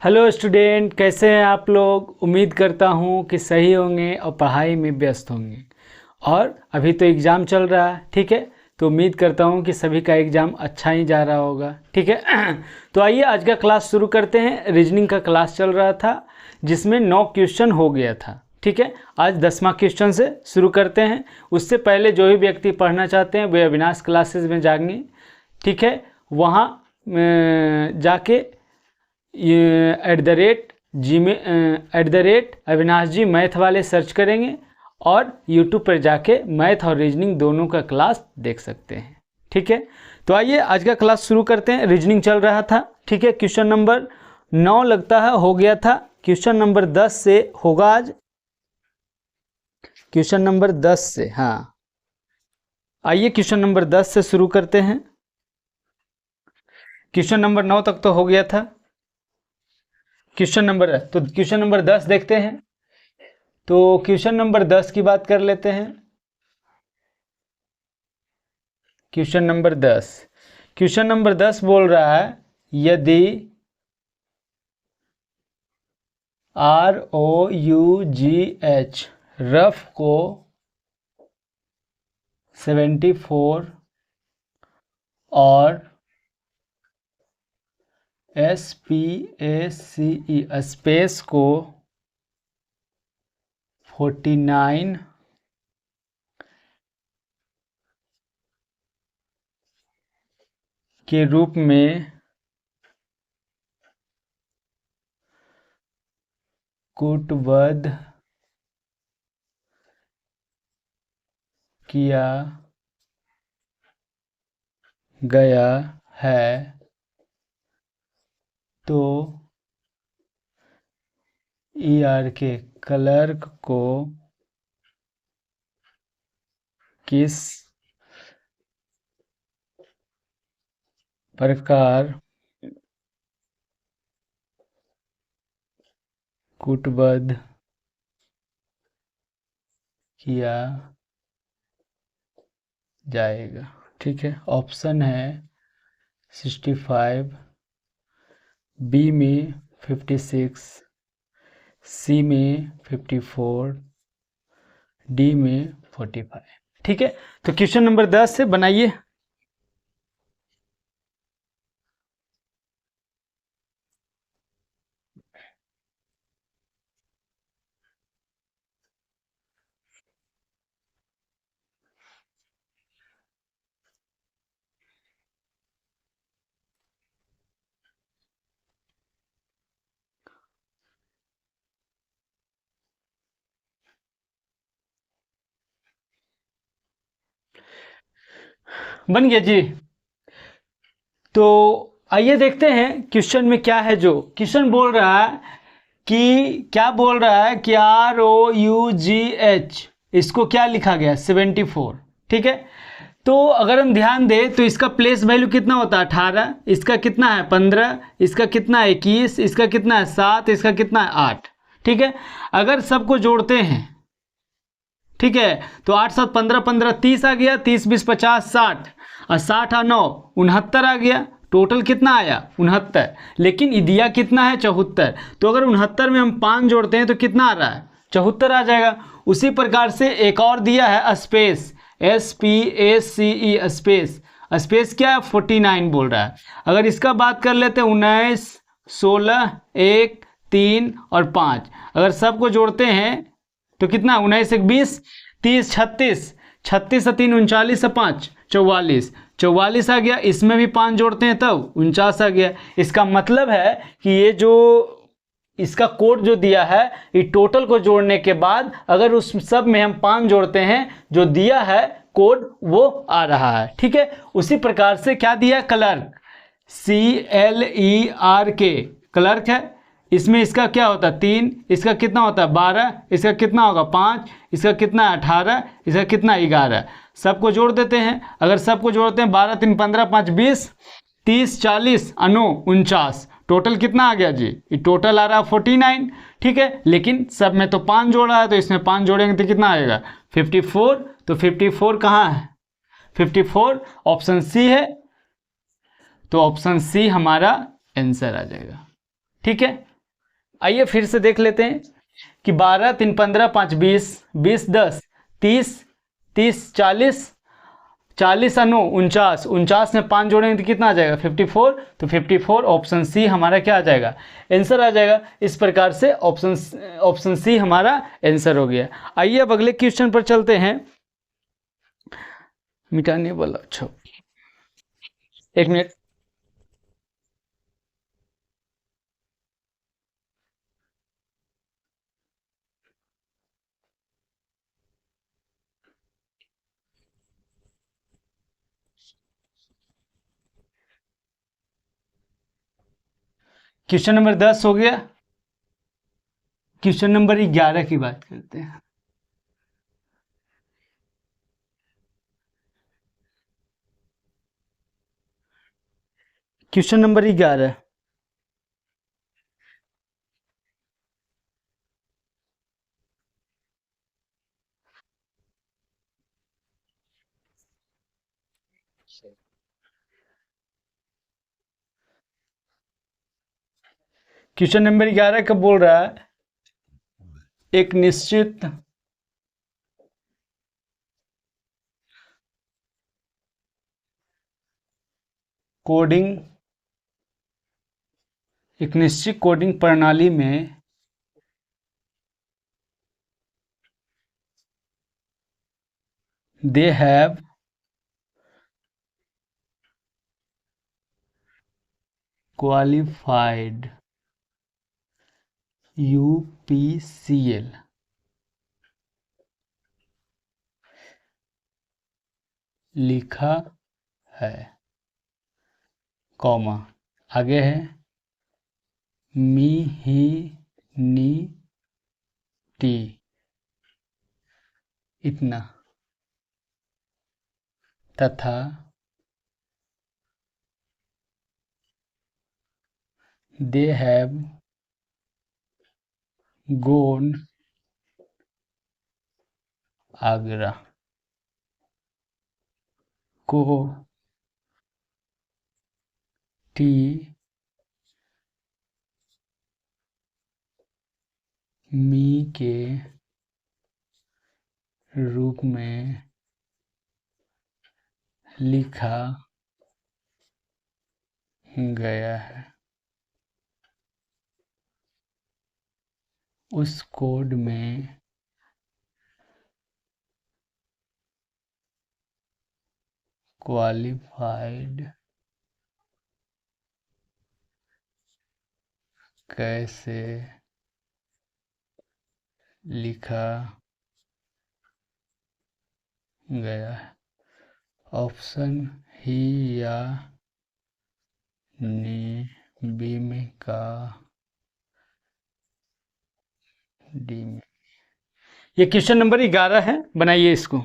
Hello student, कैसे हैं आप लोग। उम्मीद करता हूँ कि सही होंगे और पढ़ाई में व्यस्त होंगे। और अभी तो एग्ज़ाम चल रहा है, ठीक है। तो उम्मीद करता हूँ कि सभी का एग्ज़ाम अच्छा ही जा रहा होगा, ठीक है। तो आइए आज का क्लास शुरू करते हैं। रीजनिंग का क्लास चल रहा था जिसमें 9 क्वेश्चन हो गया था, ठीक है। आज 10वां क्वेश्चन से शुरू करते हैं। उससे पहले जो भी व्यक्ति पढ़ना चाहते हैं वे अविनाश क्लासेस में जाएंगे, ठीक है। वहाँ जाके ये @अविनाश जी मैथ वाले सर्च करेंगे और यूट्यूब पर जाके मैथ और रीजनिंग दोनों का क्लास देख सकते हैं, ठीक है। तो आइए आज का क्लास शुरू करते हैं। रीजनिंग चल रहा था, ठीक है। क्वेश्चन नंबर 9 लगता है हो गया था। क्वेश्चन नंबर 10 से होगा आज। क्वेश्चन नंबर 10 से, हाँ आइए क्वेश्चन नंबर 10 से शुरू करते हैं। क्वेश्चन नंबर 9 तक तो हो गया था। क्वेश्चन नंबर 10 देखते हैं। तो क्वेश्चन नंबर 10 की बात कर लेते हैं। क्वेश्चन नंबर 10 बोल रहा है, यदि ROUGH रफ को 74 और SPACE स्पेस को 49 के रूप में कूटबद्ध किया गया है, तो ER के क्लर्क को किस प्रकार कूटबद्ध किया जाएगा, ठीक है। ऑप्शन है 65, बी में 56, सी में 54, डी में 45, ठीक है। तो क्वेश्चन नंबर 10 से बनाइए। बन गया जी। तो आइए देखते हैं क्वेश्चन में क्या है। जो क्वेश्चन बोल रहा है कि ROUGH इसको क्या लिखा गया 74, ठीक है। तो अगर हम ध्यान दें तो इसका प्लेस वैल्यू कितना होता है 18, इसका कितना है 15, इसका कितना है 21, इसका कितना है 7, इसका कितना है 8, ठीक है। अगर सबको जोड़ते हैं, ठीक है, तो 8 7 15 15 30 आ गया, 30 20 50 60 और 60 और 9 69 आ गया। टोटल कितना आया 69, लेकिन ये दिया कितना है 74। तो अगर 69 में हम 5 जोड़ते हैं तो कितना आ रहा है 74 आ जाएगा। उसी प्रकार से एक और दिया है स्पेस, SPACE स्पेस क्या है 49 बोल रहा है। अगर इसका बात कर लेते हैं 19 16 1 3 और 5, अगर सबको जोड़ते हैं तो कितना 19 1 20 30 36 36 3 39 5 44 आ गया। इसमें भी 5 जोड़ते हैं तब 49 आ गया। इसका मतलब है कि ये जो इसका कोड जो दिया है, ये टोटल को जोड़ने के बाद अगर उस सब में हम 5 जोड़ते हैं, जो दिया है कोड वो आ रहा है, ठीक है। उसी प्रकार से क्या दिया क्लर्क, CLERK क्लर्क है। इसमें इसका क्या होता है 3, इसका कितना होता है 12, इसका कितना होगा 5, इसका कितना है 18, इसका कितना 11। सबको जोड़ देते हैं। अगर सबको जोड़ते हैं 12 3 15 5 20 30 40 और 9 49, टोटल कितना आ गया जी, ये टोटल आ रहा है 49, ठीक है। लेकिन सब में तो 5 जोड़ा है, तो इसमें 5 जोड़ेंगे तो कितना आएगा 54। तो 54 कहाँ है 54 ऑप्शन सी है। तो ऑप्शन सी हमारा आंसर आ जाएगा, ठीक है। आइए फिर से देख लेते हैं कि 12 3 15 5 20, 20 10 30, 30 40, 40 और 9 49, 49 में 5 जोड़ेंगे तो कितना आ जाएगा 54। तो 54 ऑप्शन सी हमारा क्या आ जाएगा, आंसर आ जाएगा। इस प्रकार से ऑप्शन सी हमारा आंसर हो गया। आइए अब अगले क्वेश्चन पर चलते हैं। मिटाने वाला, अच्छा एक मिनट। क्वेश्चन नंबर 10 हो गया। क्वेश्चन नंबर 11 की बात करते हैं। क्वेश्चन नंबर 11, क्वेश्चन नंबर 11 का बोल रहा है एक निश्चित कोडिंग प्रणाली में they have qualified UPCL लिखा है, कॉमा आगे है मी ही नी टी इतना तथा they have gone आगरा को टी मी के रूप में लिखा गया है। उस कोड में क्वालिफाइड कैसे लिखा गया है, ऑप्शन ही या नी बी में का डी में। ये क्वेश्चन नंबर 11 है, बनाइए इसको।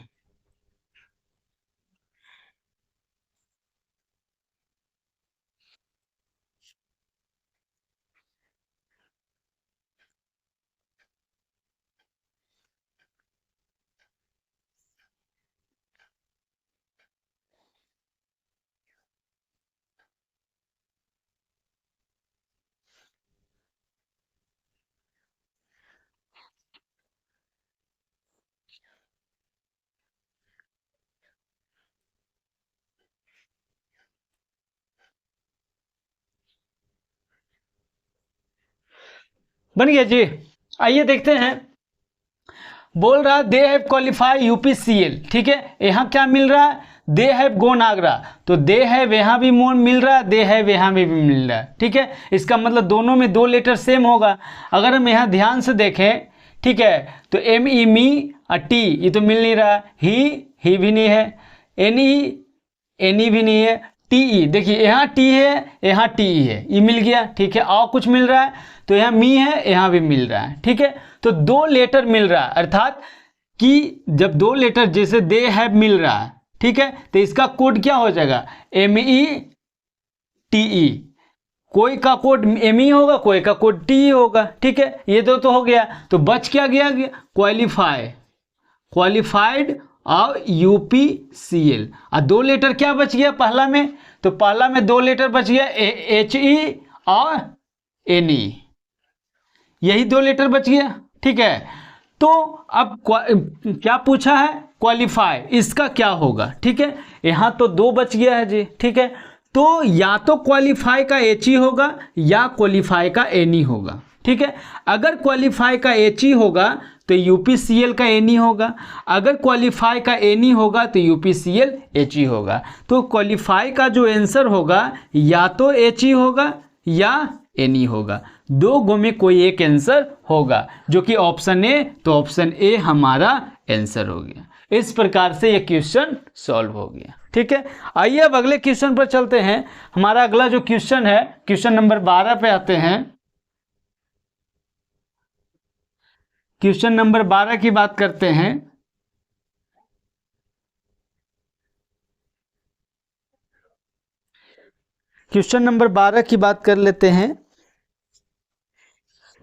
बन गया जी। आइए देखते हैं। बोल रहा दे हैव क्वालिफाई यूपीसीएल, ठीक है। यहाँ क्या मिल रहा है, दे हैव गोन आगरा, तो दे हैव यहाँ भी मिल रहा है, दे हैव यहाँ भी मिल रहा है, ठीक है। इसका मतलब दोनों में 2 लेटर सेम होगा। अगर हम यहाँ ध्यान से देखें, ठीक है, तो एम ई मी और टी ये तो मिल नहीं रहा, ही भी नहीं है, एन ई भी नहीं है, टी ई देखिए यहाँ टी है यहाँ टी ई है, ये मिल गया, ठीक है। और कुछ मिल रहा है तो यहाँ मी है यहाँ भी मिल रहा है, ठीक है। तो 2 लेटर मिल रहा है, अर्थात कि जब 2 लेटर जैसे दे हैव मिल रहा है, ठीक है, तो इसका कोड क्या हो जाएगा एम ई टी ई। कोई का कोड एम ई होगा, कोई का कोड टी ई होगा, ठीक है। ये तो हो गया। तो बच क्या गया क्वालिफाइड और यूपीसीएल। और 2 लेटर क्या बच गया पहला में, तो पहला में 2 लेटर बच गया एच ई और एन ई। यही 2 लेटर बच गया, ठीक है। तो अब क्या पूछा है, क्वालिफाई, इसका क्या होगा, ठीक है। यहाँ तो 2 बच गया है जी, ठीक है। तो या तो क्वालिफाई का एच ई होगा या क्वालिफाई का एन ई होगा, ठीक है। अगर क्वालिफाई का एच ई होगा तो यूपीसीएल का एन ई होगा, अगर क्वालिफाई का एन ई होगा तो यूपीसीएल एच ई होगा। तो क्वालिफाई का जो आंसर होगा या तो एच ई होगा या एन ई होगा, 2 गो में कोई एक आंसर होगा, जो कि ऑप्शन ए, तो ऑप्शन ए हमारा आंसर हो गया। इस प्रकार से ये क्वेश्चन सॉल्व हो गया, ठीक है। आइए अब अगले क्वेश्चन पर चलते हैं। हमारा अगला जो क्वेश्चन है, क्वेश्चन नंबर 12 पे आते हैं। क्वेश्चन नंबर 12 की बात करते हैं। क्वेश्चन नंबर 12 की बात कर लेते हैं।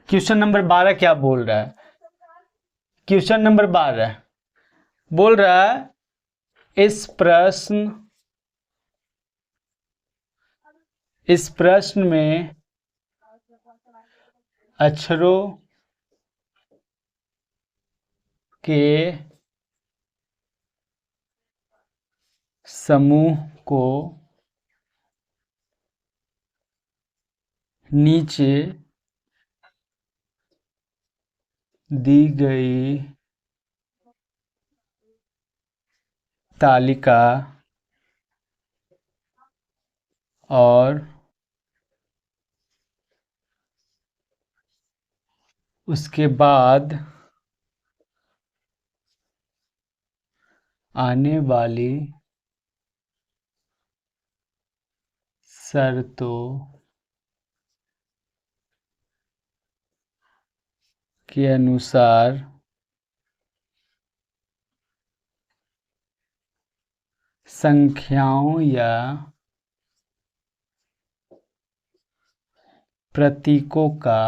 क्वेश्चन नंबर 12 क्या बोल रहा है, क्वेश्चन नंबर 12 बोल रहा है इस प्रश्न में अक्षरों के समूह को नीचे दी गई तालिका और उसके बाद आने वाली शर्तों के अनुसार संख्याओं या प्रतीकों का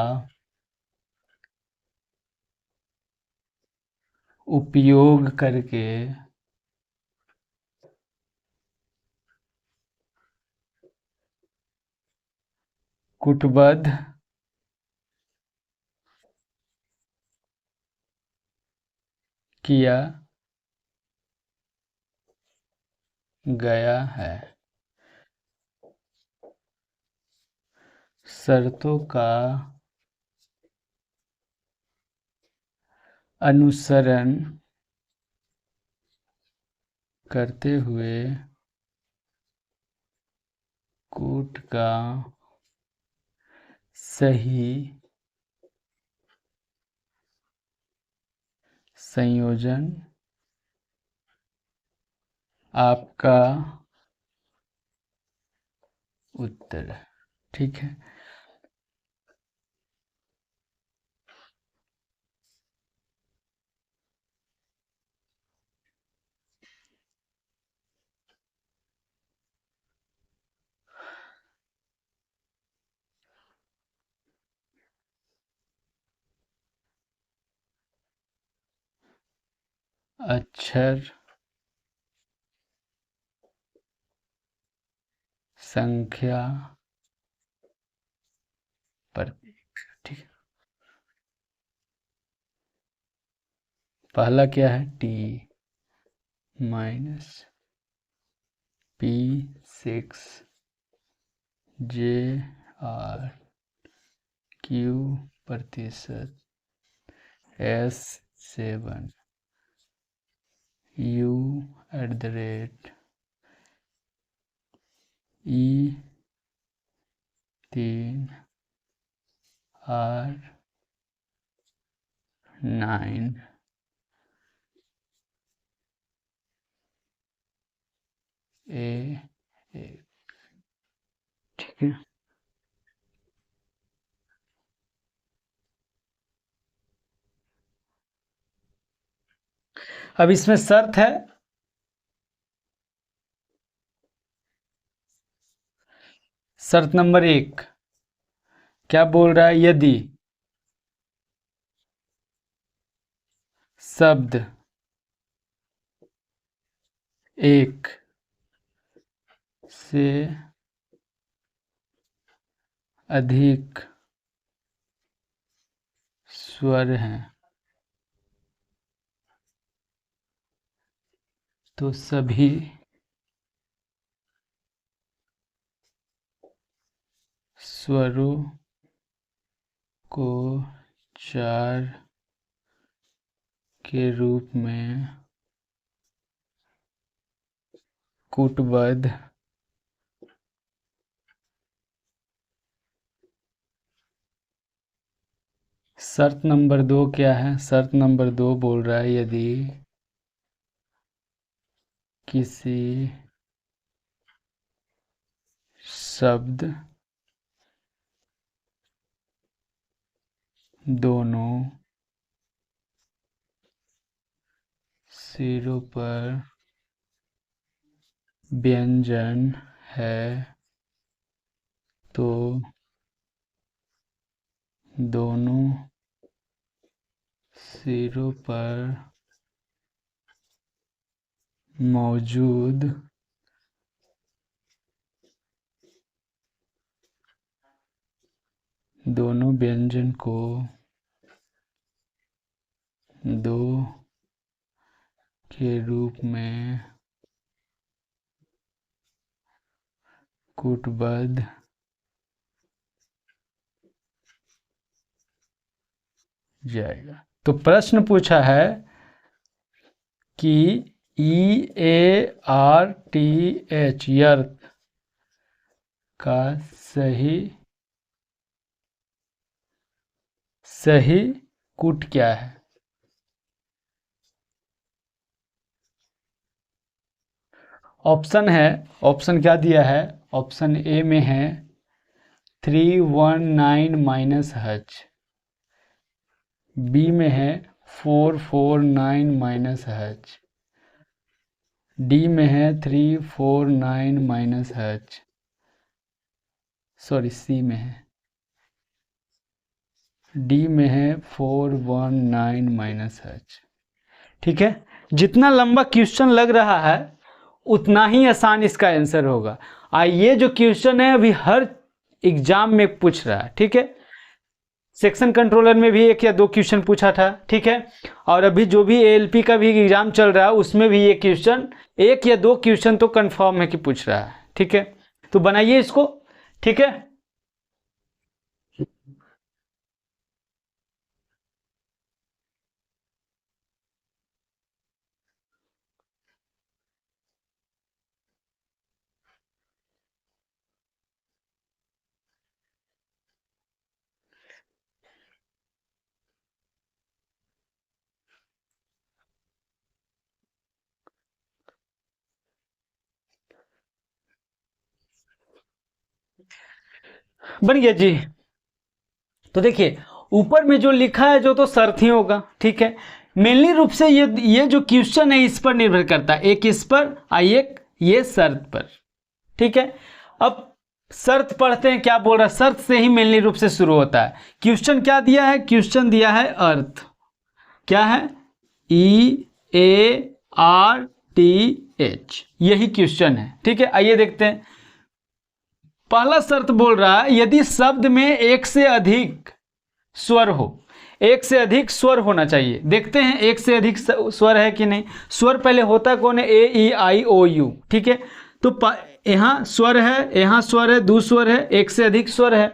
उपयोग करके कूटबद्ध किया गया है। शर्तों का अनुसरण करते हुए कूट का सही संयोजन आपका उत्तर, ठीक है। अक्षर संख्या प्रतीक, ठीक है। पहला क्या है, टी माइनस P6 JRQ प्रतिशत S7 U@E3 R9 A, ठीक है। अब इसमें शर्त है, शर्त नंबर 1 क्या बोल रहा है, यदि शब्द एक से अधिक स्वर हैं तो सभी स्वरों को 4 के रूप में कूटबद्ध शर्त नंबर 2 क्या है? शर्त नंबर 2 बोल रहा है यदि किसी शब्द दोनों सिरों पर व्यंजन है तो दोनों सिरों पर मौजूद दोनों व्यंजन को 2 के रूप में कूटबद्ध जाएगा। तो प्रश्न पूछा है कि EARTH यर्थ का सही कूट क्या है? ऑप्शन है, ऑप्शन क्या दिया है? ऑप्शन ए में है 319 -H, बी में है 449 -H, डी में है 349 -H, सॉरी सी में है, डी में है 419 -H। ठीक है, जितना लंबा क्वेश्चन लग रहा है उतना ही आसान इसका आंसर होगा। ये जो क्वेश्चन है अभी हर एग्जाम में पूछ रहा है। ठीक है, सेक्शन कंट्रोलर में भी 1 या 2 क्वेश्चन पूछा था। ठीक है, और अभी जो भी ALP का भी एग्जाम चल रहा है उसमें भी ये क्वेश्चन 1 या 2 क्वेश्चन तो कंफर्म है कि पूछ रहा है। ठीक है, तो बनाइए इसको। ठीक है, बन गया जी। तो देखिए ऊपर में जो लिखा है जो तो शर्त ही होगा। ठीक है, मेनली रूप से ये जो क्वेश्चन है इस पर निर्भर करता है, एक इस पर और एक ये शर्त पर। ठीक है, अब शर्त पढ़ते हैं क्या बोल रहा है। शर्त से ही मेनली रूप से शुरू होता है। क्वेश्चन क्या दिया है? क्वेश्चन दिया है अर्थ, क्या है? EARTH, यही क्वेश्चन है। ठीक है, आइए देखते हैं। पहला शर्त बोल रहा है यदि शब्द में 1 से अधिक स्वर हो, 1 से अधिक स्वर होना चाहिए। देखते हैं 1 से अधिक स्वर है कि नहीं। स्वर पहले होता कौन है? AEIOU। ठीक है, तो यहाँ स्वर है, यहाँ स्वर है, दो स्वर है, 1 से अधिक स्वर है।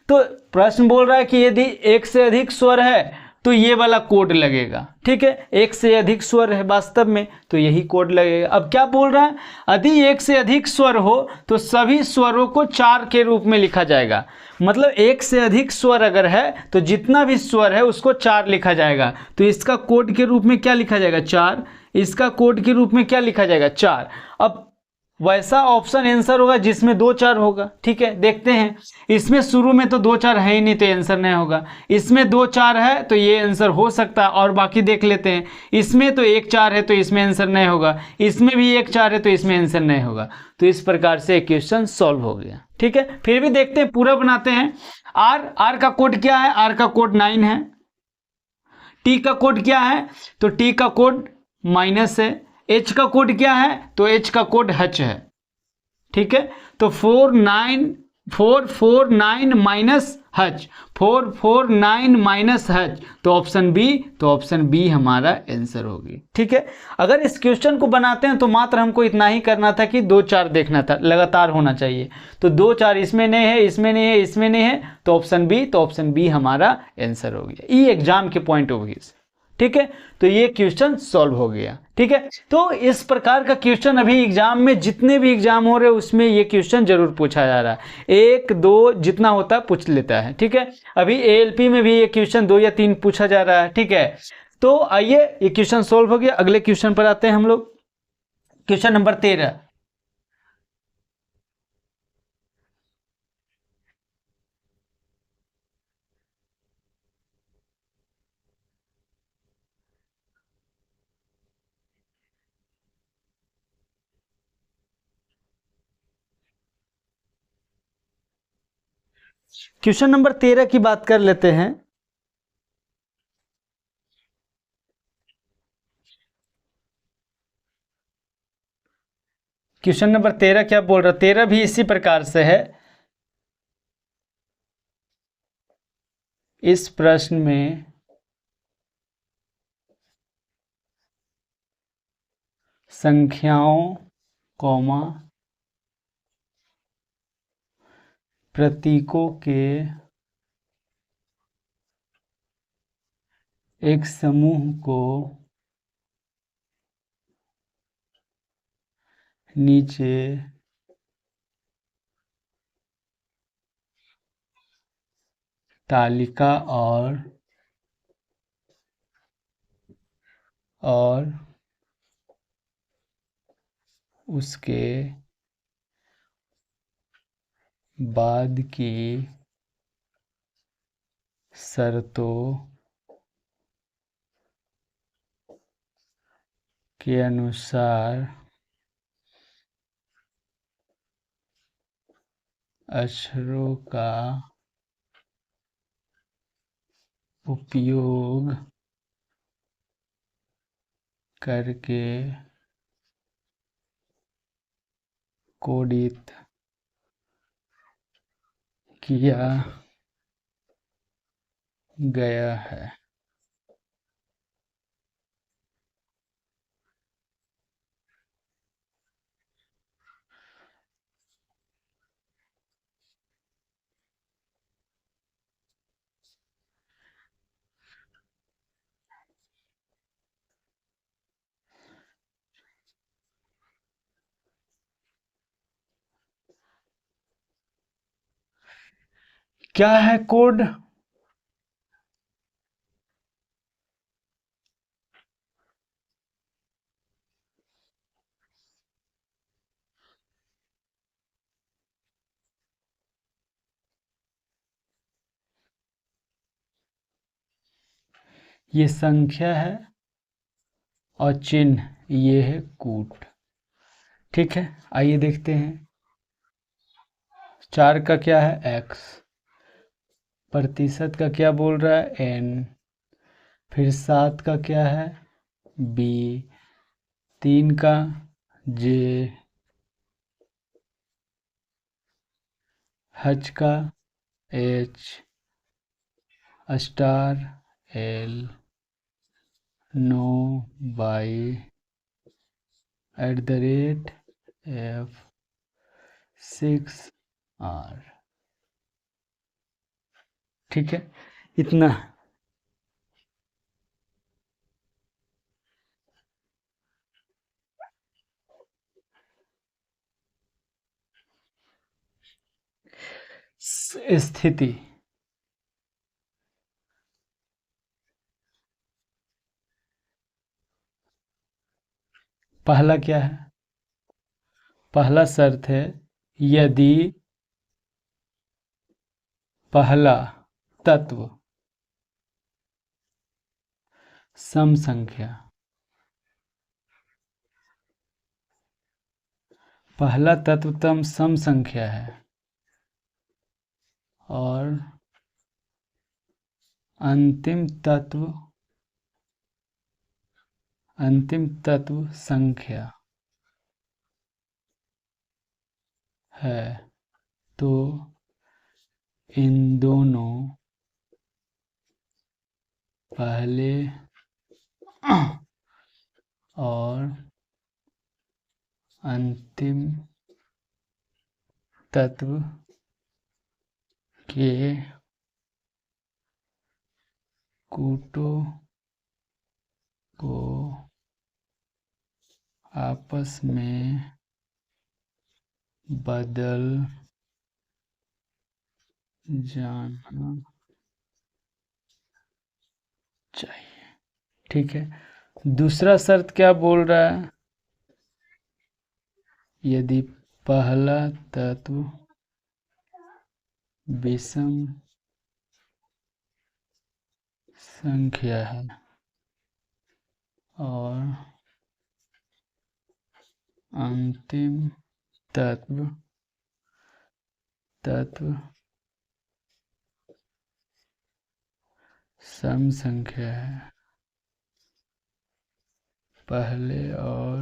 तो प्रश्न बोल रहा है कि यदि 1 से अधिक स्वर है तो ये वाला कोड लगेगा। ठीक है, 1 से अधिक स्वर है वास्तव में तो यही कोड लगेगा। अब क्या बोल रहा है? यदि 1 से अधिक स्वर हो तो सभी स्वरों को 4 के रूप में लिखा जाएगा। मतलब 1 से अधिक स्वर अगर है तो जितना भी स्वर है उसको 4 लिखा जाएगा। तो इसका कोड के रूप में क्या लिखा जाएगा? 4। इसका कोड के रूप में क्या लिखा जाएगा? 4। अब वैसा ऑप्शन आंसर होगा जिसमें 2 4 होगा। ठीक है, देखते हैं। इसमें शुरू में तो 2 4 है ही नहीं तो आंसर नहीं होगा। इसमें 2 4 है तो ये आंसर हो सकता है। और बाकी देख लेते हैं। इसमें तो 1 4 है तो इसमें आंसर नहीं होगा। इसमें भी 1 4 है तो इसमें आंसर नहीं होगा। तो इस प्रकार से क्वेश्चन सॉल्व हो गया। ठीक है, फिर भी देखते हैं, पूरा बनाते हैं। आर का कोड क्या है? आर का कोड 9 है। टी का कोड क्या है? तो टी का कोड माइनस है। एच का कोड क्या है? तो एच का कोड H है। ठीक है, तो 4 9 449 माइनस हच, 449 माइनस हच, तो ऑप्शन बी हमारा आंसर होगी। ठीक है, अगर इस क्वेश्चन को बनाते हैं तो मात्र हमको इतना ही करना था कि 2 4 देखना था, लगातार होना चाहिए। तो 2 4 इसमें नहीं है, इसमें नहीं है, इसमें नहीं है, तो ऑप्शन बी हमारा आंसर हो गया ई एग्जाम के पॉइंट ऑफ व्यू से। ठीक है, तो ये क्वेश्चन सॉल्व हो गया। ठीक है, तो इस प्रकार का क्वेश्चन अभी एग्जाम में जितने भी एग्जाम हो रहे हैं उसमें ये क्वेश्चन जरूर पूछा जा रहा है, 1 2 जितना होता है पूछ लेता है। ठीक है, अभी एएलपी में भी ये क्वेश्चन 2 या 3 पूछा जा रहा है। ठीक है, तो आइए ये क्वेश्चन सॉल्व हो गया, अगले क्वेश्चन पर आते हैं हम लोग। Question number 13। क्वेश्चन नंबर 13 की बात कर लेते हैं। क्वेश्चन नंबर 13 क्या बोल रहा है, 13 भी इसी प्रकार से है। इस प्रश्न में संख्याओं कॉमा प्रतीकों के एक समूह को नीचे तालिका और उसके बाद की शर्तों के अनुसार अक्षरों का उपयोग करके कोडित किया गया है। क्या है कोड? ये संख्या है और चिन्ह ये है कूट। ठीक है, आइए देखते हैं। 4 का क्या है x, प्रतिशत का क्या बोल रहा है n, फिर 7 का क्या है b, 3 का j, h का h, star l, 9 by @f 6 r। ठीक है, इतना स्थिति। पहला क्या है, पहला शर्त है यदि पहला तत्व सम संख्या, पहला तत्व सम संख्या है और अंतिम तत्व संख्या है, तो इन दोनों पहले और अंतिम तत्व के कूटों को आपस में बदल जाना चाहिए। ठीक है, दूसरा शर्त क्या बोल रहा है? यदि पहला तत्व विषम संख्या है और अंतिम तत्व सम संख्या है, पहले और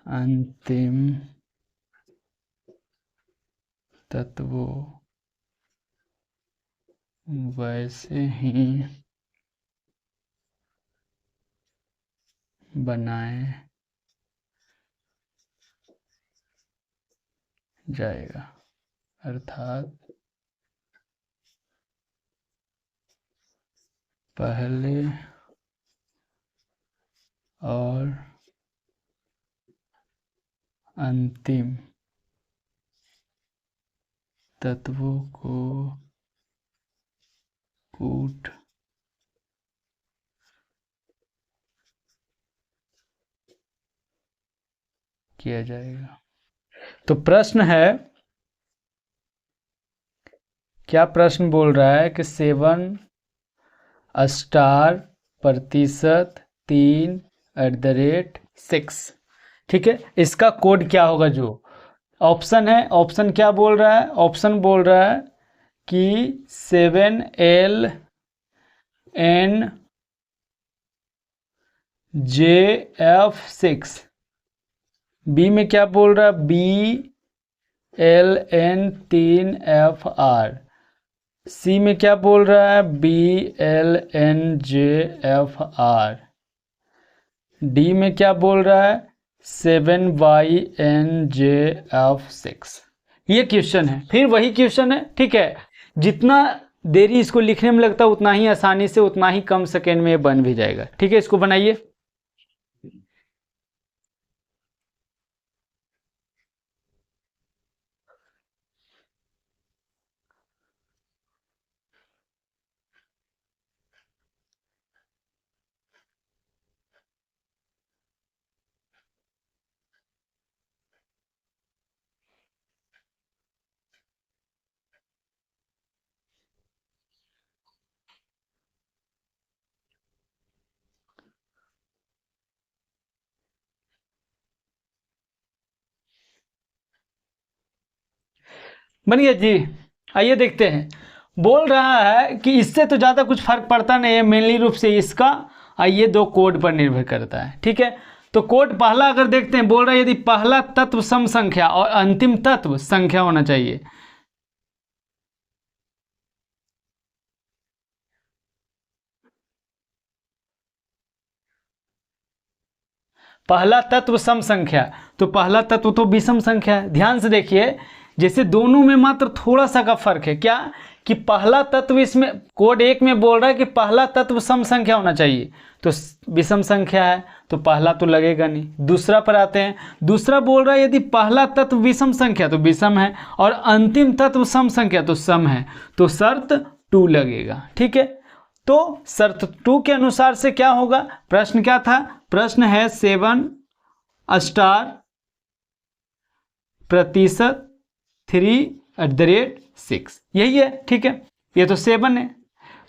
अंतिम तत्वों वैसे ही बनाए जाएगा। अर्थात पहले और अंतिम तत्वों को कूट किया जाएगा। तो प्रश्न है, क्या प्रश्न बोल रहा है कि 7 स्टार प्रतिशत 3@6। ठीक है, इसका कोड क्या होगा? जो ऑप्शन है, ऑप्शन क्या बोल रहा है? ऑप्शन बोल रहा है कि 7LNJF6। बी में क्या बोल रहा है? BLN3FR। सी में क्या बोल रहा है? BLNJFR। डी में क्या बोल रहा है? 7YNJF6। ये क्वेश्चन है, फिर वही क्वेश्चन है। ठीक है, जितना देरी इसको लिखने में लगता है उतना ही आसानी से, उतना ही कम सेकेंड में ये बन भी जाएगा। ठीक है, इसको बनाइए। बन गया जी। आइए देखते हैं। बोल रहा है कि इससे तो ज़्यादा कुछ फर्क पड़ता नहीं है, मेनली रूप से इसका ये 2 कोड पर निर्भर करता है। ठीक है, तो कोड पहला अगर देखते हैं, बोल रहा है यदि पहला तत्व सम संख्या और अंतिम तत्व संख्या होना चाहिए। पहला तत्व सम संख्या, तो पहला तत्व तो विषम संख्या है। ध्यान से देखिए, जैसे दोनों में मात्र थोड़ा सा का फर्क है। क्या कि पहला तत्व, इसमें कोड 1 में बोल रहा है कि पहला तत्व सम संख्या होना चाहिए, तो विषम संख्या है तो पहला तो लगेगा नहीं। दूसरा पर आते हैं, दूसरा बोल रहा है यदि पहला तत्व विषम संख्या तो विषम है और अंतिम तत्व सम संख्या तो सम है, तो शर्त 2 लगेगा। ठीक है, तो शर्त 2 के अनुसार से क्या होगा? प्रश्न क्या था? प्रश्न है 7 स्टार प्रतिशत 3/6, यही है। ठीक है, ये तो 7 है।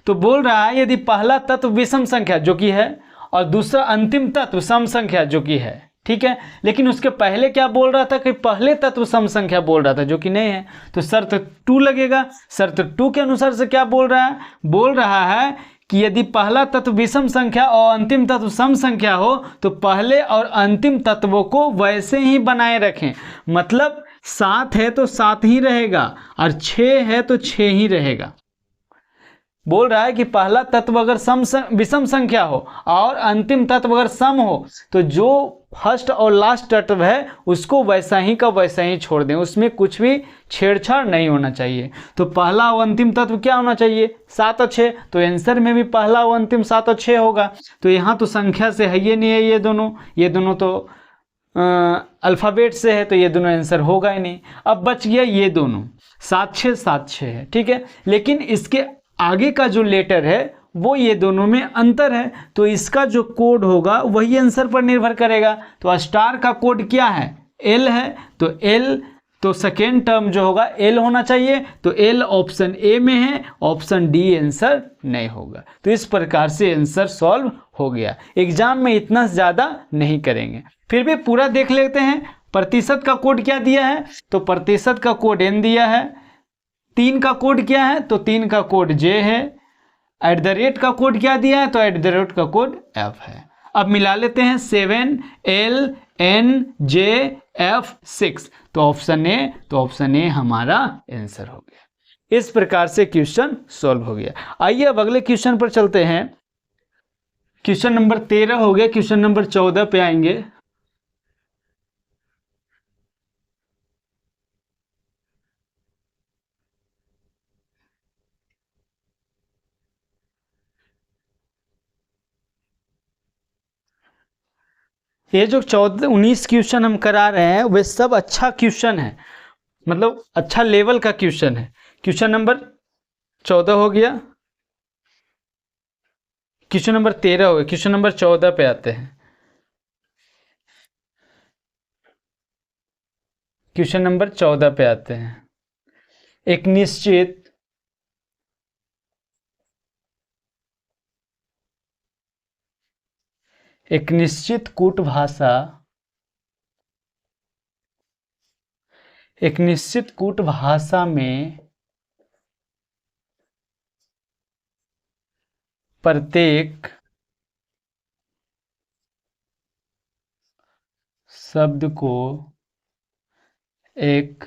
तो बोल रहा है यदि पहला तत्व विषम संख्या जो कि है और दूसरा अंतिम तत्व सम संख्या जो कि है। ठीक है, लेकिन उसके पहले क्या बोल रहा था कि पहले तत्व सम संख्या बोल रहा था, जो कि नहीं है, तो शर्त 2 लगेगा। शर्त 2 के अनुसार से क्या बोल रहा है? बोल रहा है कि यदि पहला तत्व विषम संख्या और अंतिम तत्व सम संख्या हो तो पहले और अंतिम तत्वों को वैसे ही बनाए रखें। मतलब 7 है तो 7 ही रहेगा और 6 है तो 6 ही रहेगा। बोल रहा है कि पहला तत्व अगर विषम संख्या हो और अंतिम तत्व अगर सम हो तो जो फर्स्ट और लास्ट तत्व है उसको वैसा ही का वैसा ही छोड़ दें, उसमें कुछ भी छेड़छाड़ नहीं होना चाहिए। तो पहला और अंतिम तत्व क्या होना चाहिए? 7 और 6। तो आंसर में भी पहला और अंतिम 7 और 6 होगा। तो यहाँ तो संख्या से है ये नहीं है, ये दोनों तो अल्फ़ाबेट से है, तो ये दोनों आंसर होगा ही नहीं। अब बच गया ये दोनों 7 6 है, ठीक है। लेकिन इसके आगे का जो लेटर है वो ये दोनों में अंतर है, तो इसका जो कोड होगा वही आंसर पर निर्भर करेगा। तो स्टार का कोड क्या है? एल है, तो एल, तो सेकेंड टर्म जो होगा एल होना चाहिए, तो एल ऑप्शन ए में है, ऑप्शन डी आंसर नहीं होगा। तो इस प्रकार से आंसर सॉल्व हो गया। एग्जाम में इतना ज़्यादा नहीं करेंगे, फिर भी पूरा देख लेते हैं। प्रतिशत का कोड क्या दिया है? तो प्रतिशत का कोड एन दिया है। 3 का कोड क्या है? तो 3 का कोड जे है। एट द रेट का कोड क्या दिया है? तो एट द रेट का कोड एफ है। अब मिला लेते हैं 7 एल एन जे एफ 6, तो ऑप्शन ए हमारा आंसर हो गया। इस प्रकार से क्वेश्चन सॉल्व हो गया। आइए अब अगले क्वेश्चन पर चलते हैं। क्वेश्चन नंबर 13 हो गया, क्वेश्चन नंबर 14 पे आएंगे। ये जो 19 क्वेश्चन हम करा रहे हैं वे सब अच्छा क्वेश्चन है, मतलब अच्छा लेवल का क्वेश्चन है। क्वेश्चन नंबर 14 हो गया, क्वेश्चन नंबर 13 हो गया, क्वेश्चन नंबर 14 पे आते हैं। क्वेश्चन नंबर 14 पे आते हैं। एक निश्चित कूट भाषा, एक निश्चित कूट भाषा में प्रत्येक शब्द को एक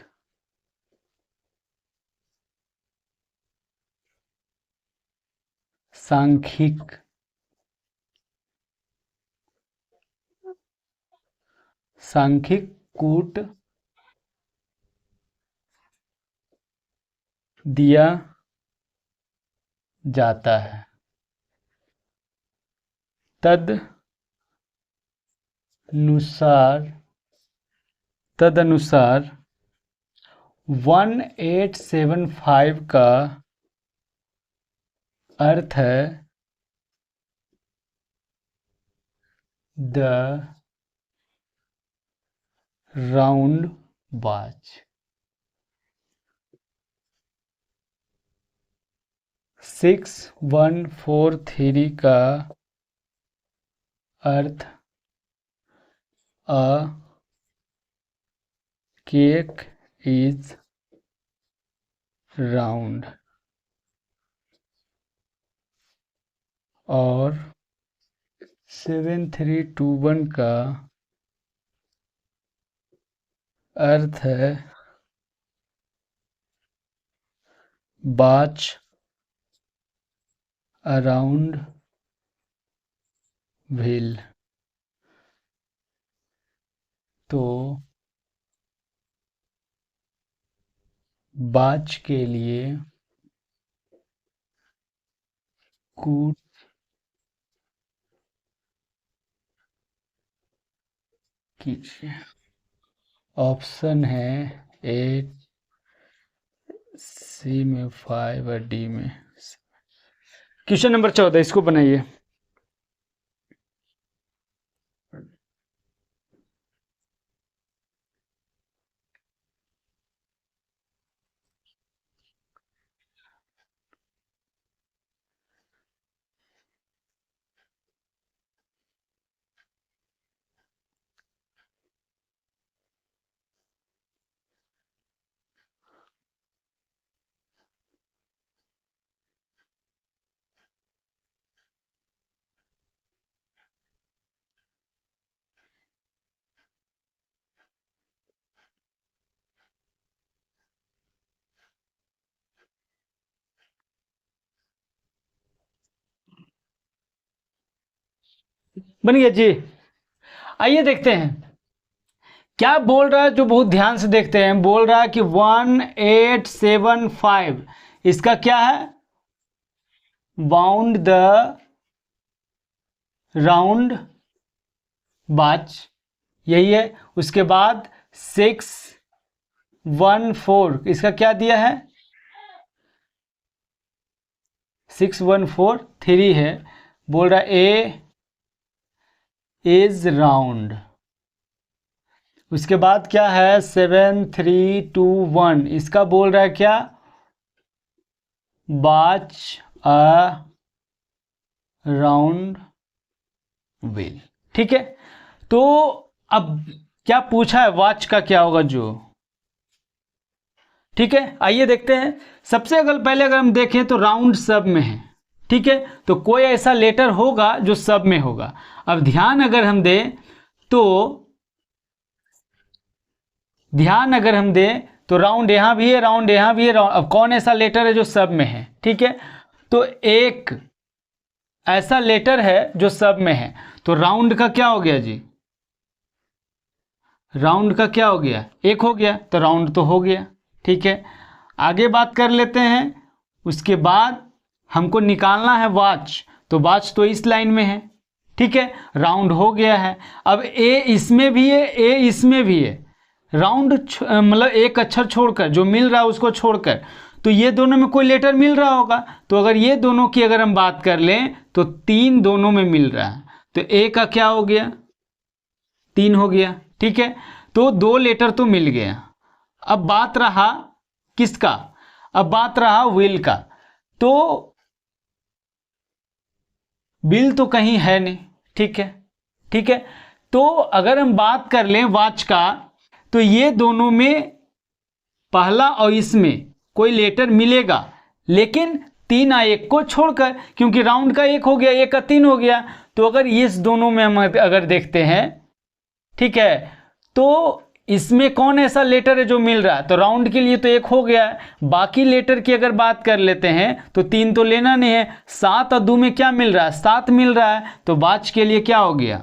सांख्यिक कूट दिया जाता है। तदनुसार 1875 का अर्थ है द राउंड वॉच। 6143 का अर्थ अ केक इज राउंड, और 7321 का अर्थ है वॉच अराउंड व्हील। तो वॉच के लिए कूट कीजिए। ऑप्शन है ए, सी में 5 और डी में। क्वेश्चन नंबर 14 इसको बनाइए। बन गया जी। आइए देखते हैं क्या बोल रहा है, जो बहुत ध्यान से देखते हैं। बोल रहा है कि 1875, इसका क्या है, बाउंड द राउंड बाच, यही है। उसके बाद 614, इसका क्या दिया है, 6143 है। बोल रहा है ए इज राउंड। उसके बाद क्या है 7321, इसका बोल रहा है क्या, बाच अ राउंड व्हील। ठीक है, तो अब क्या पूछा है, वॉच का क्या होगा जो। ठीक है, आइए देखते हैं। सबसे पहले अगर हम देखें तो राउंड सब में है। ठीक है, तो कोई ऐसा लेटर होगा जो सब में होगा। अब ध्यान अगर हम दें तो राउंड यहां भी है, राउंड यहां भी है, अब कौन ऐसा लेटर है जो सब में है। ठीक है, तो एक ऐसा लेटर है जो सब में है, तो राउंड का क्या हो गया जी, राउंड का क्या हो गया, एक हो गया, तो राउंड तो हो गया। ठीक है, आगे बात कर लेते हैं। उसके बाद हमको निकालना है वॉच, तो वॉच तो इस लाइन में है। ठीक है, राउंड हो गया है। अब ए इसमें भी है, ए इसमें भी है, राउंड मतलब एक अक्षर छोड़कर जो मिल रहा है उसको छोड़कर, तो ये दोनों में कोई लेटर मिल रहा होगा। तो अगर ये दोनों की अगर हम बात कर लें तो 3 दोनों में मिल रहा है, तो ए का क्या हो गया, 3 हो गया। ठीक है, तो 2 लेटर तो मिल गया। अब बात रहा किसका, अब बात रहा व्हील का। तो बिल तो कहीं है नहीं। ठीक है, ठीक है, तो अगर हम बात कर लें वॉच का, तो ये दोनों में पहला और इसमें कोई लेटर मिलेगा, लेकिन 3 आ 1 को छोड़कर, क्योंकि राउंड का 1 हो गया, 1 का 3 हो गया। तो अगर इस दोनों में हम अगर देखते हैं, ठीक है, तो इसमें कौन ऐसा लेटर है जो मिल रहा है, तो राउंड के लिए तो 1 हो गया है। बाकी लेटर की अगर बात कर लेते हैं तो 3 तो लेना नहीं है। 7 और 2 में क्या मिल रहा है, 7 मिल रहा है, तो बाच के लिए क्या हो गया,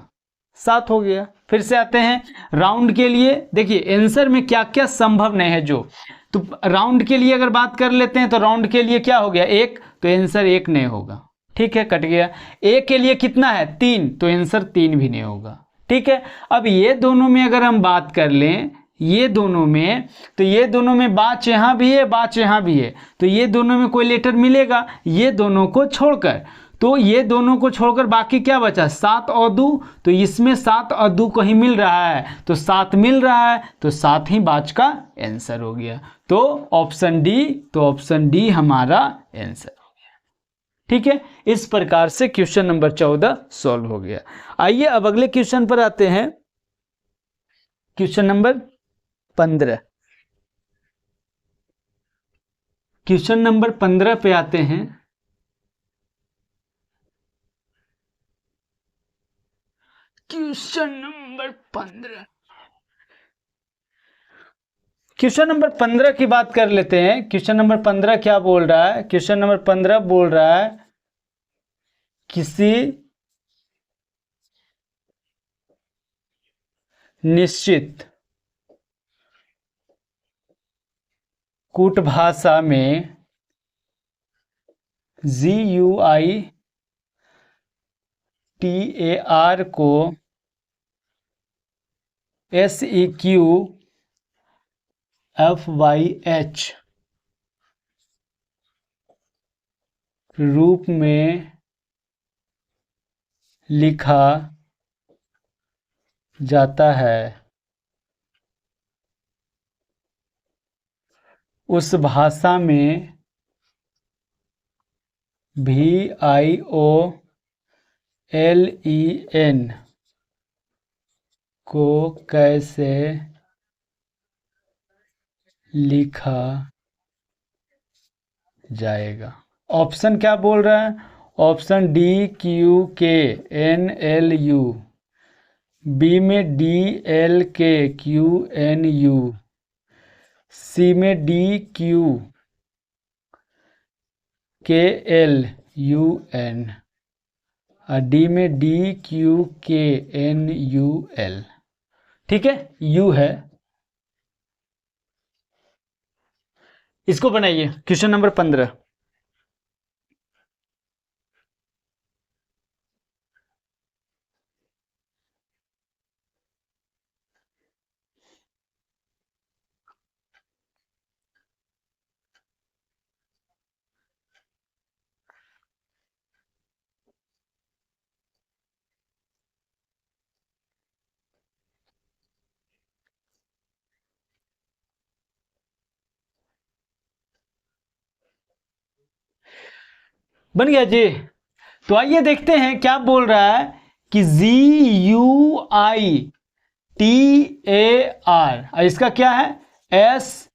7 हो गया। फिर से आते हैं राउंड के लिए। देखिए आंसर में क्या क्या संभव नहीं है जो, तो राउंड के लिए अगर बात कर लेते हैं तो राउंड के लिए क्या हो गया 1, तो आंसर 1 नहीं होगा। ठीक है, कट गया। ए के लिए कितना है 3, तो आंसर 3 भी नहीं होगा। ठीक है, अब ये दोनों में अगर हम बात कर लें, ये दोनों में, तो ये दोनों में बाच यहां भी है, बाच यहां भी है, तो ये दोनों में कोई लेटर मिलेगा, ये दोनों को छोड़कर। तो ये दोनों को छोड़कर बाकी क्या बचा, 7 और 2, तो इसमें 7 और 2 को ही मिल रहा है, तो 7 मिल रहा है, तो 7 ही बाच का आंसर हो गया। तो ऑप्शन डी हमारा आंसर। ठीक है, इस प्रकार से क्वेश्चन नंबर 14 सॉल्व हो गया। आइए अब अगले क्वेश्चन पर आते हैं, क्वेश्चन नंबर 15। क्वेश्चन नंबर 15 पे आते हैं। क्वेश्चन नंबर 15, क्वेश्चन नंबर 15 की बात कर लेते हैं। क्वेश्चन नंबर 15 क्या बोल रहा है, क्वेश्चन नंबर 15 बोल रहा है किसी निश्चित कूट भाषा में GUITAR को SEQFYH रूप में लिखा जाता है, उस भाषा में VIOLEN को कैसे लिखा जाएगा। ऑप्शन क्या बोल रहा है, ऑप्शन DQKNLU, बी में DLKQNU, सी में DQKLUN डी में DQKNUL, ठीक है, यू है। इसको बनाइए क्वेश्चन नंबर 15। बन गया जी। तो आइए देखते हैं क्या बोल रहा है कि GUITAR, इसका क्या है, SEQFH,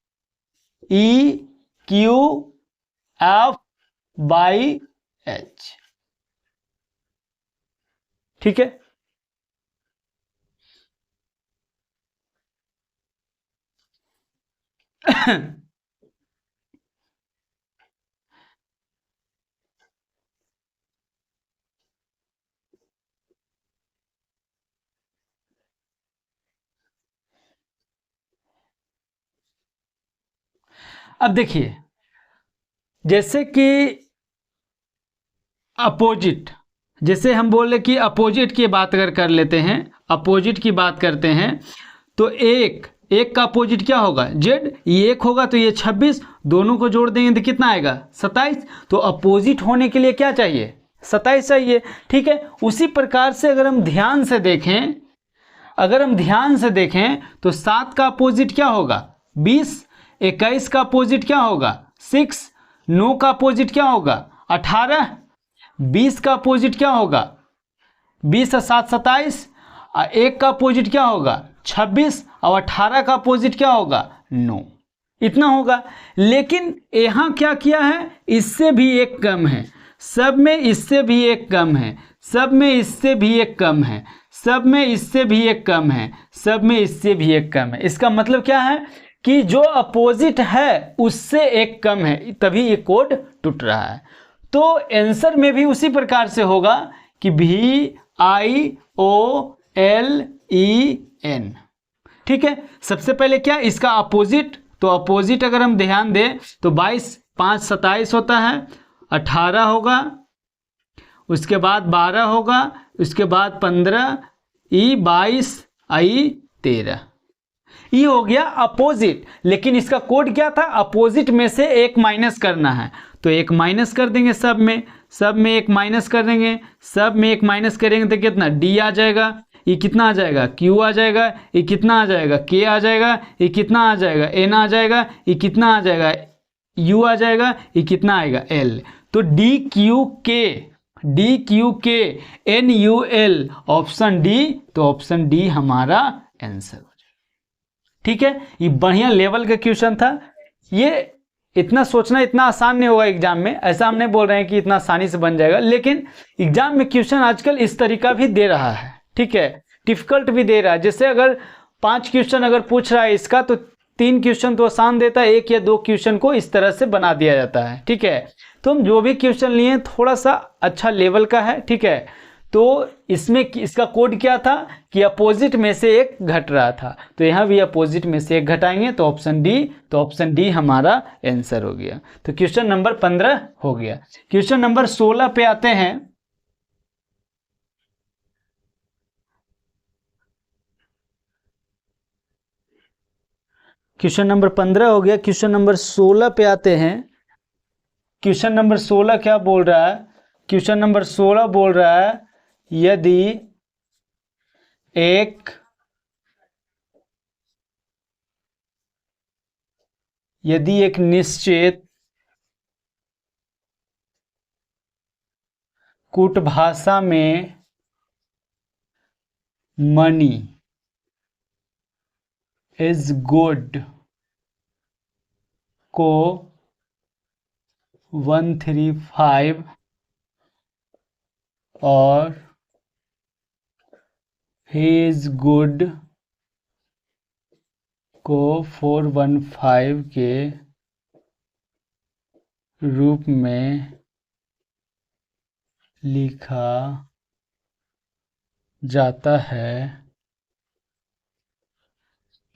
ठीक है। अब देखिए, जैसे कि अपोजिट, जैसे हम बोले कि अपोजिट की बात अगर कर लेते हैं, अपोजिट की बात करते हैं, तो एक का अपोजिट क्या होगा, जेड, ये एक होगा तो ये 26, दोनों को जोड़ देंगे तो कितना आएगा, 27। तो अपोजिट होने के लिए क्या चाहिए, 27 चाहिए, ठीक है। उसी प्रकार से अगर हम ध्यान से देखें, तो 7 का अपोजिट क्या होगा, 20, 21 का अपोजिट क्या होगा, 6, 9 का अपोजिट क्या होगा, 18, 20 का अपोजिट क्या होगा, 20 और 7 27, और 1 का अपोजिट क्या होगा, 26, और 18 का अपोजिट क्या होगा, 9, इतना होगा। लेकिन यहाँ क्या किया है, इससे भी एक कम है, सब में इससे भी एक कम है, सब में इससे भी एक कम है, सब में इससे भी एक कम है, सब में इससे भी एक कम है। इसका मतलब क्या है कि जो अपोजिट है उससे एक कम है, तभी ये कोड टूट रहा है। तो आंसर में भी उसी प्रकार से होगा कि VIOLEN, ठीक है। सबसे पहले क्या, इसका अपोजिट, तो अपोजिट अगर हम ध्यान दें तो 22, 5 27 होता है, 18 होगा, उसके बाद 12 होगा, उसके बाद 15, ई 22, आई 13, ये हो गया अपोजिट। लेकिन इसका कोड क्या था, अपोजिट में से एक माइनस करना है, तो एक माइनस कर देंगे, सब में एक माइनस कर देंगे, सब में एक माइनस करेंगे तो कितना, डी आ जाएगा, ये कितना आ जाएगा, क्यू आ जाएगा, ये कितना आ जाएगा, के आ जाएगा, ये कितना आ जाएगा, एन आ जाएगा, ये कितना आ जाएगा, यू आ जाएगा, ये कितना आएगा, एल। तो DQK NUL, ऑप्शन डी, तो ऑप्शन डी हमारा आंसर हो जाएगा, ठीक है। ये बढ़िया लेवल का क्वेश्चन था। ये इतना सोचना इतना आसान नहीं होगा एग्जाम में, ऐसा हम नहीं बोल रहे हैं कि इतना आसानी से बन जाएगा, लेकिन एग्जाम में क्वेश्चन आजकल इस तरीका भी दे रहा है, ठीक है, डिफिकल्ट भी दे रहा है। जैसे अगर 5 क्वेश्चन अगर पूछ रहा है इसका, तो 3 क्वेश्चन तो आसान देता है, 1 या 2 क्वेश्चन को इस तरह से बना दिया जाता है, ठीक है। तो हम जो भी क्वेश्चन लिए थोड़ा सा अच्छा लेवल का है, ठीक है। तो इसमें इसका कोड क्या था कि अपोजिट में से एक घट रहा था, तो यहाँ भी अपोजिट में से एक घटाएंगे तो ऑप्शन डी, तो ऑप्शन डी हमारा आंसर हो गया। तो क्वेश्चन नंबर 15 हो गया। क्वेश्चन नंबर 16 पे आते हैं। क्वेश्चन नंबर 15 हो गया, क्वेश्चन नंबर 16 पे आते हैं। क्वेश्चन नंबर 16 क्या बोल रहा है, क्वेश्चन नंबर 16 बोल रहा है यदि एक निश्चित कूटभाषा में मनी इज गुड को 135 और ही इज गुड को 415 के रूप में लिखा जाता है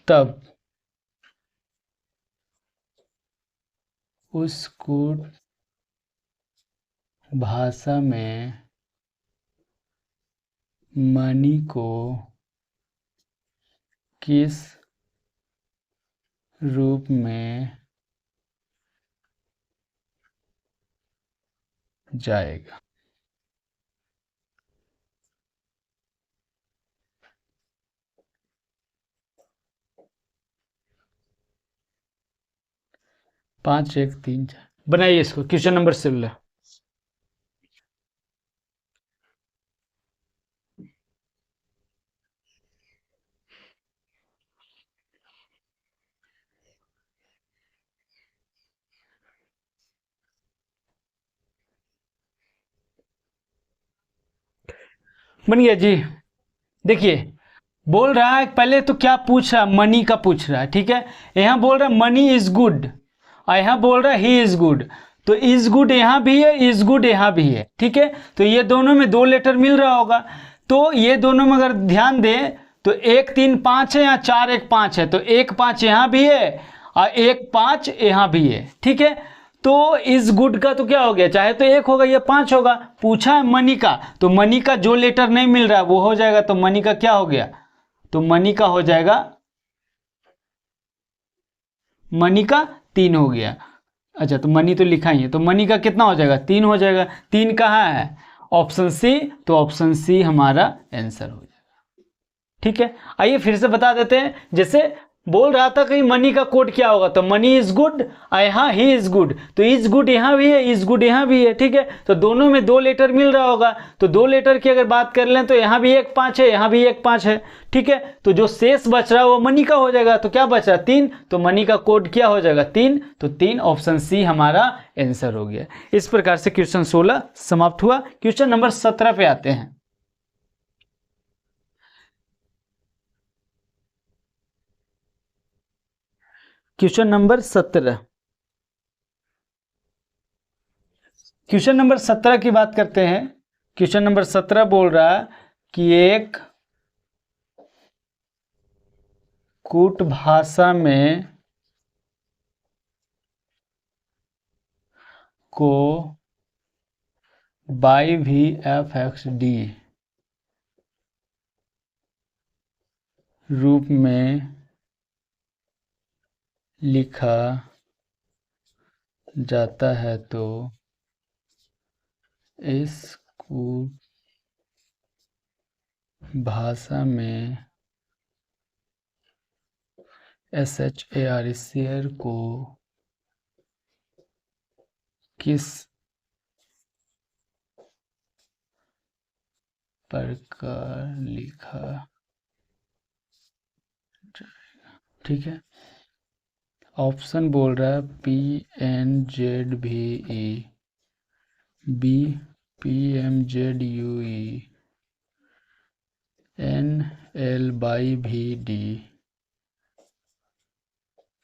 तब उस कूट भाषा में मणि को किस रूप में जाएगा? पाँच एक तीन चार बनाइए इसको। Question number 16। बन गया जी। देखिए बोल रहा है पहले तो क्या पूछ रहा है, मनी का पूछ रहा है, ठीक है। यहाँ बोल रहा है मनी इज गुड और यहाँ बोल रहा है ही इज गुड। तो इज गुड यहाँ भी है, इज गुड यहाँ भी है, ठीक है। तो ये दोनों में 2 लेटर मिल रहा होगा। तो ये दोनों में अगर ध्यान दें तो 1 3 5 है, यहाँ 4 1 5 है, तो 1 5 यहाँ भी है और 1 5 यहाँ भी है, ठीक है। तो इज गुड का तो क्या हो गया, चाहे तो 1 होगा या 5 होगा। पूछा है मनी का, तो मनी का जो लेटर नहीं मिल रहा है वो हो जाएगा। तो मनी का क्या हो गया, तो मनी का हो जाएगा, मनी का 3 हो गया। अच्छा तो मनी तो लिखा ही है, तो मनी का कितना हो जाएगा, 3 हो जाएगा। 3 कहाँ है, ऑप्शन सी, तो ऑप्शन सी हमारा आंसर हो जाएगा, ठीक है। आइए फिर से बता देते हैं। जैसे बोल रहा था कि मनी का कोड क्या होगा, तो मनी इज गुड, यहाँ ही इज गुड, तो इज गुड यहाँ भी है, इज गुड यहाँ भी है, ठीक है। तो दोनों में 2 लेटर मिल रहा होगा। तो 2 लेटर की अगर बात कर लें तो यहाँ भी 1 5 है, यहाँ भी 1 5 है, ठीक है। तो जो शेष बच रहा है वो मनी का हो जाएगा। तो क्या बच रहा है, 3, तो मनी का कोड क्या हो जाएगा, 3। तो 3 ऑप्शन सी हमारा आंसर हो गया। इस प्रकार से क्वेश्चन 16 समाप्त हुआ। क्वेश्चन नंबर 17 पे आते हैं। क्वेश्चन नंबर 17, क्वेश्चन नंबर 17 की बात करते हैं। क्वेश्चन नंबर 17 बोल रहा है कि एक कूट भाषा में को बाई भी एफ एक्स डी रूप में लिखा जाता है, तो इस कूट भाषा में SHAR शेयर को किस प्रकार लिखा जाएगा, ठीक है। ऑप्शन बोल रहा है PNZVE, B PMZUE, NL/VD,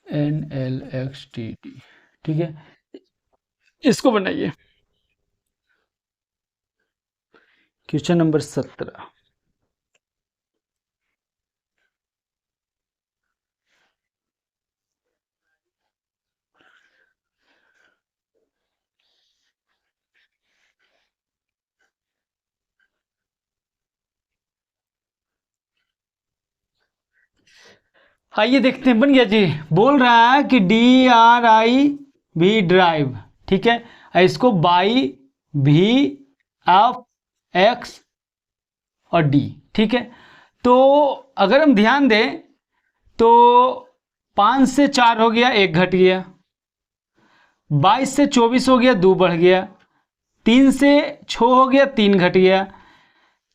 NLXTD, ठीक है। इसको बनाइए। क्वेश्चन नंबर 17, आइए देखते हैं। बन गया जी। बोल रहा है कि DRIV ड्राइव, ठीक है। इसको बाई भी एफ एक्स और डी, ठीक है। तो अगर हम ध्यान दें तो 5 से 4 हो गया, 1 घट गया। 22 से 24 हो गया, 2 बढ़ गया। 3 से 6 हो गया, 3 घट गया।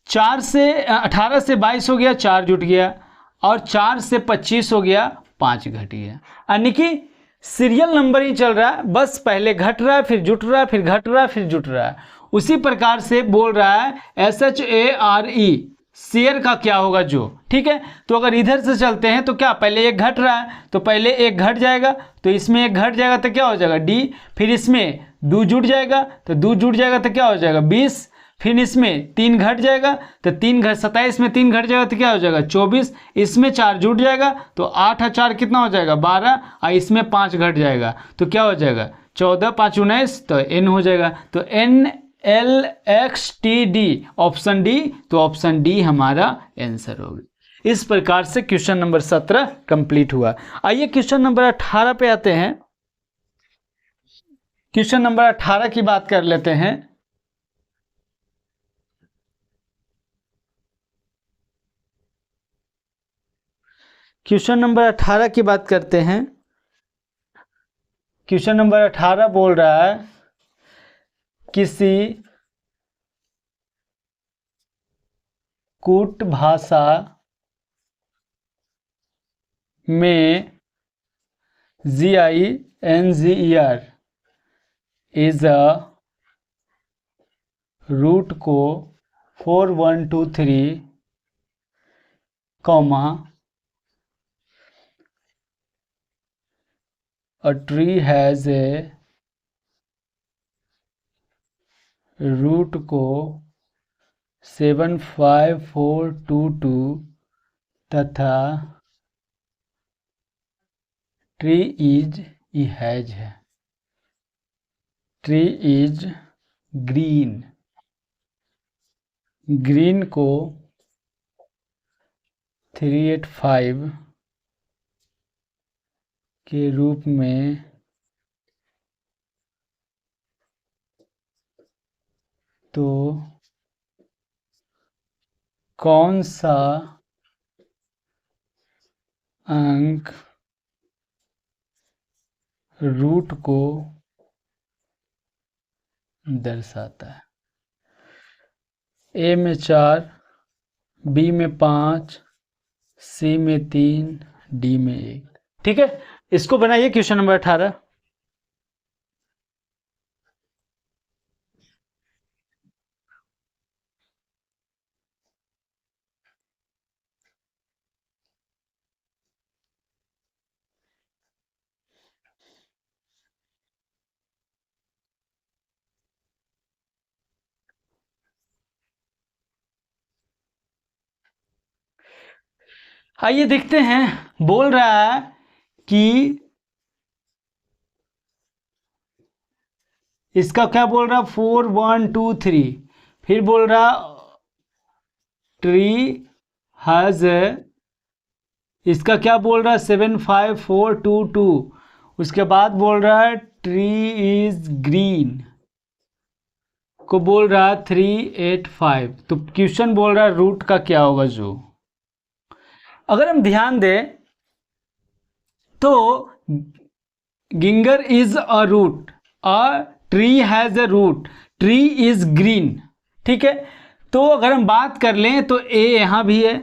4 से 18 से 22 हो गया, 4 जुट गया। और 4 से 25 हो गया, 5 घट गया। यानी कि सीरियल नंबर ही चल रहा है, बस पहले घट रहा है, फिर जुट रहा है, फिर घट रहा है, फिर जुट रहा है। उसी प्रकार से बोल रहा है SHARE शेयर का क्या होगा जो, ठीक है। तो अगर इधर से चलते हैं तो क्या, पहले 1 घट रहा है तो पहले 1 घट जाएगा, तो इसमें 1 घट जाएगा तो क्या हो जाएगा D, फिर इसमें 2 जुट जाएगा, तो 2 जुट जाएगा तो क्या हो जाएगा 20, फिर इसमें 3 घट जाएगा, तो 3 घट 27 में 3 घट जाएगा तो क्या हो जाएगा 24, इसमें 4 जुट जाएगा तो 8 और 4 कितना हो जाएगा 12, और इसमें 5 घट जाएगा तो क्या हो जाएगा 14, 5 19, तो n हो जाएगा। तो NLXTD ऑप्शन डी, तो ऑप्शन डी हमारा आंसर होगा। इस प्रकार से क्वेश्चन नंबर 17 कंप्लीट हुआ। आइए क्वेश्चन नंबर 18 पे आते हैं। क्वेश्चन नंबर 18 की बात कर लेते हैं। क्वेश्चन नंबर 18 की बात करते हैं। क्वेश्चन नंबर 18 बोल रहा है किसी कूट भाषा में GINGER इज अ रूट को 4 1 2 3 comma a tree has a root को 7 5 4 2 2 तथा ट्री इज हैज है, ट्री इज ग्रीन, ग्रीन को 385 के रूप में तो कौन सा अंक रूट को दर्शाता है? ए में 4, बी में 5, सी में 3, डी में 1। ठीक है, इसको बनाइए क्वेश्चन नंबर 18। आइए देखते हैं। बोल रहा है कि इसका क्या बोल रहा 4 1 2 3, फिर बोल रहा ट्री हैज, इसका क्या बोल रहा है 7 5 4 2 2, उसके बाद बोल रहा है ट्री इज ग्रीन को बोल रहा है 3 8 5। तो क्वेश्चन बोल रहा है रूट का क्या होगा जो, अगर हम ध्यान दें तो ginger is a root, a tree has a root, tree is green. ठीक है, तो अगर हम बात कर लें तो ए यहाँ भी है,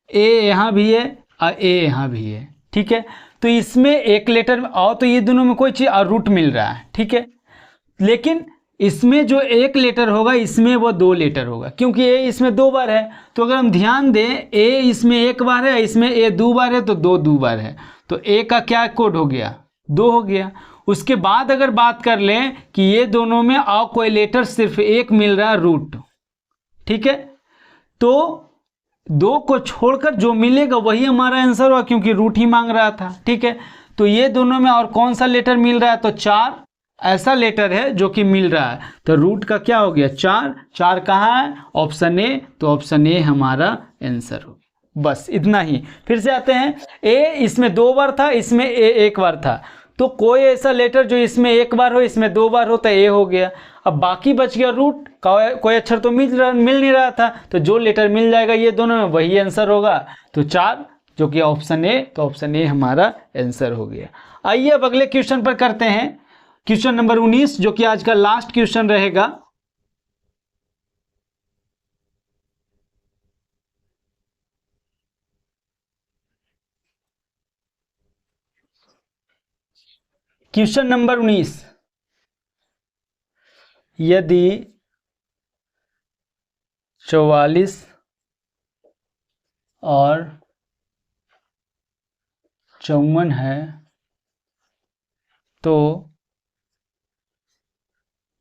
ए यहाँ भी है और ए यहाँ भी है। ठीक है, तो इसमें एक लेटर आओ तो ये दोनों में कोई चीज़ रूट मिल रहा है। ठीक है, लेकिन इसमें जो एक लेटर होगा इसमें वो 2 लेटर होगा, क्योंकि ए इसमें 2 बार है। तो अगर हम ध्यान दें ए इसमें 1 बार है, इसमें ए 2 बार है, तो 2 2 बार है, तो ए का क्या कोड हो गया 2 हो गया। उसके बाद अगर बात कर लें कि ये दोनों में कोई लेटर सिर्फ एक मिल रहा है रूट। ठीक है, तो 2 को छोड़कर जो मिलेगा वही हमारा आंसर हुआ, क्योंकि रूट ही मांग रहा था। ठीक है, तो ये दोनों में और कौन सा लेटर मिल रहा है, तो 4 ऐसा लेटर है जो कि मिल रहा है, तो रूट का क्या हो गया 4। 4 कहाँ है, ऑप्शन ए, तो ऑप्शन ए हमारा आंसर हो गया। बस इतना ही। फिर से आते हैं, ए इसमें 2 बार था, इसमें ए 1 बार था, तो कोई ऐसा लेटर जो इसमें 1 बार हो इसमें 2 बार हो तो ए हो गया। अब बाकी बच गया रूट, कोई अक्षर तो मिल नहीं रहा था, तो जो लेटर मिल जाएगा ये दोनों में वही आंसर होगा, तो 4 जो कि ऑप्शन ए, तो ऑप्शन ए हमारा आंसर हो गया। आइए अब अगले क्वेश्चन पर करते हैं, क्वेश्चन नंबर 19 जो कि आज का लास्ट क्वेश्चन रहेगा। क्वेश्चन नंबर 19, यदि 44 और 54 है तो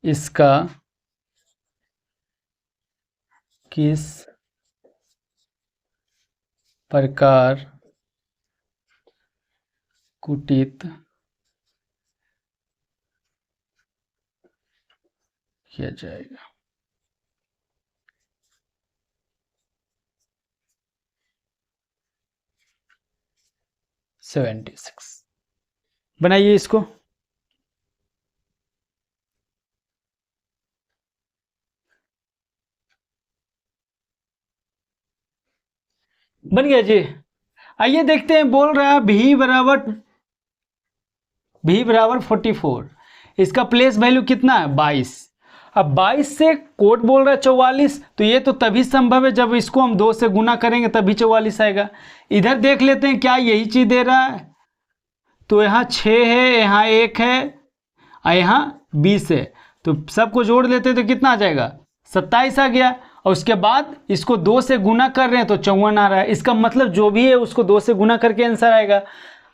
इसका किस प्रकार कुटित किया जाएगा। 76 बनाइए इसको। बन गया जी। आइए देखते हैं, बोल रहा है भी बराबर 44, इसका प्लेस वैल्यू कितना है 22। अब 22 से कोड बोल रहा है 44, तो ये तो तभी संभव है जब इसको हम 2 से गुना करेंगे तभी 44 आएगा। इधर देख लेते हैं क्या यही चीज दे रहा है, तो यहाँ 6 है, यहाँ 1 है और यहाँ 20 है, तो सबको जोड़ लेते हैं तो कितना आ जाएगा 27 आ गया। और उसके बाद इसको 2 से गुना कर रहे हैं तो 54 आ रहा है। इसका मतलब जो भी है उसको 2 से गुना करके आंसर आएगा।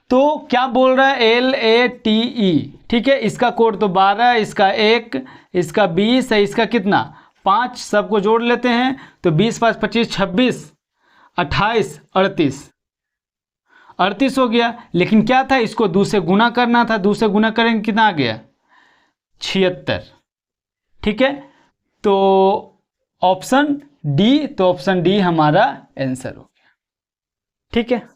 तो क्या बोल रहा है LATE, ठीक है। इसका कोड तो 12, इसका 1, इसका 20 है, इसका कितना 5, सबको जोड़ लेते हैं तो 20 5 25 26 28 38 हो गया। लेकिन क्या था, इसको 2 से गुना करना था, 2 से गुना करेंगे कितना आ गया 76, ठीक है। तो ऑप्शन डी, तो ऑप्शन डी हमारा आंसर हो गया, ठीक है।